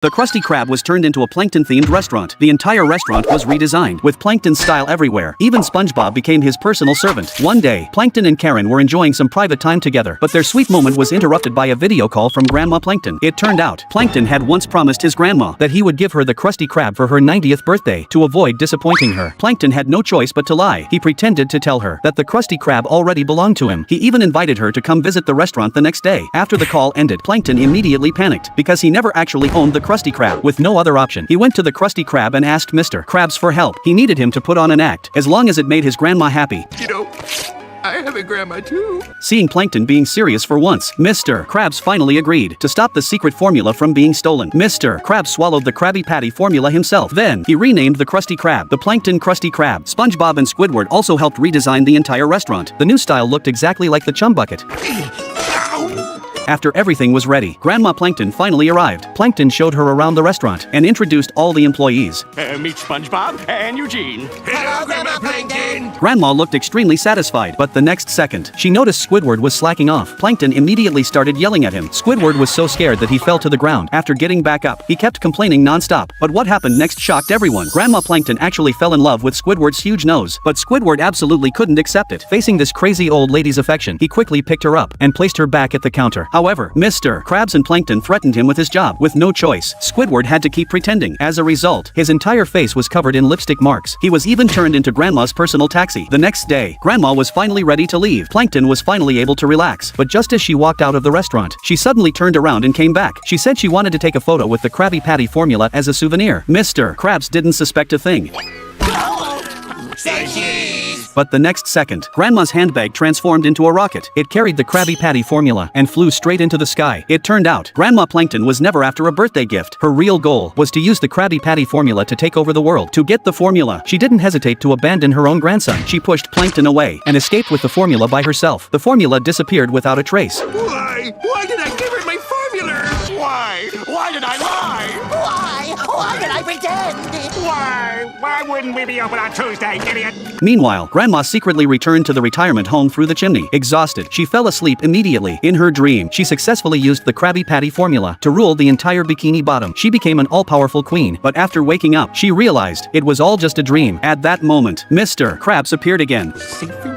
The Krusty Krab was turned into a Plankton-themed restaurant. The entire restaurant was redesigned, with Plankton style everywhere. Even SpongeBob became his personal servant. One day, Plankton and Karen were enjoying some private time together, but their sweet moment was interrupted by a video call from Grandma Plankton. It turned out, Plankton had once promised his grandma that he would give her the Krusty Krab for her 90th birthday. To avoid disappointing her, Plankton had no choice but to lie. He pretended to tell her that the Krusty Krab already belonged to him. He even invited her to come visit the restaurant the next day. After the call ended, Plankton immediately panicked because he never actually owned the Krusty Krab. With no other option, he went to the Krusty Krab and asked Mr. Krabs for help. He needed him to put on an act, as long as it made his grandma happy. I have a grandma too. Seeing Plankton being serious for once, Mr. Krabs finally agreed to stop the secret formula from being stolen. Mr. Krabs swallowed the Krabby Patty formula himself. Then, he renamed the Krusty Krab the Plankton Krusty Krab. SpongeBob and Squidward also helped redesign the entire restaurant. The new style looked exactly like the Chum Bucket. After everything was ready, Grandma Plankton finally arrived. Plankton showed her around the restaurant and introduced all the employees. Meet SpongeBob and Eugene. Hello, Grandma Plankton. Grandma looked extremely satisfied, but the next second, she noticed Squidward was slacking off. Plankton immediately started yelling at him. Squidward was so scared that he fell to the ground. After getting back up, he kept complaining non-stop. But what happened next shocked everyone. Grandma Plankton actually fell in love with Squidward's huge nose, but Squidward absolutely couldn't accept it. Facing this crazy old lady's affection, he quickly picked her up and placed her back at the counter. However, Mr. Krabs and Plankton threatened him with his job. With no choice, Squidward had to keep pretending. As a result, his entire face was covered in lipstick marks. He was even turned into Grandma's personal taxi. The next day, Grandma was finally ready to leave. Plankton was finally able to relax. But just as she walked out of the restaurant, she suddenly turned around and came back. She said she wanted to take a photo with the Krabby Patty formula as a souvenir. Mr. Krabs didn't suspect a thing. Say cheese. But the next second, Grandma's handbag transformed into a rocket. It carried the Krabby Patty formula and flew straight into the sky. It turned out, Grandma Plankton was never after a birthday gift. Her real goal was to use the Krabby Patty formula to take over the world. To get the formula, she didn't hesitate to abandon her own grandson. She pushed Plankton away and escaped with the formula by herself. The formula disappeared without a trace. Why? Why did I give her my formula? Why? Why did I lie? Why did I pretend? Why wouldn't we be open on Tuesday, idiot? Meanwhile, Grandma secretly returned to the retirement home through the chimney. Exhausted, she fell asleep immediately. In her dream, she successfully used the Krabby Patty formula to rule the entire Bikini Bottom. She became an all-powerful queen, but after waking up, she realized it was all just a dream. At that moment, Mr. Krabs appeared again. Safe for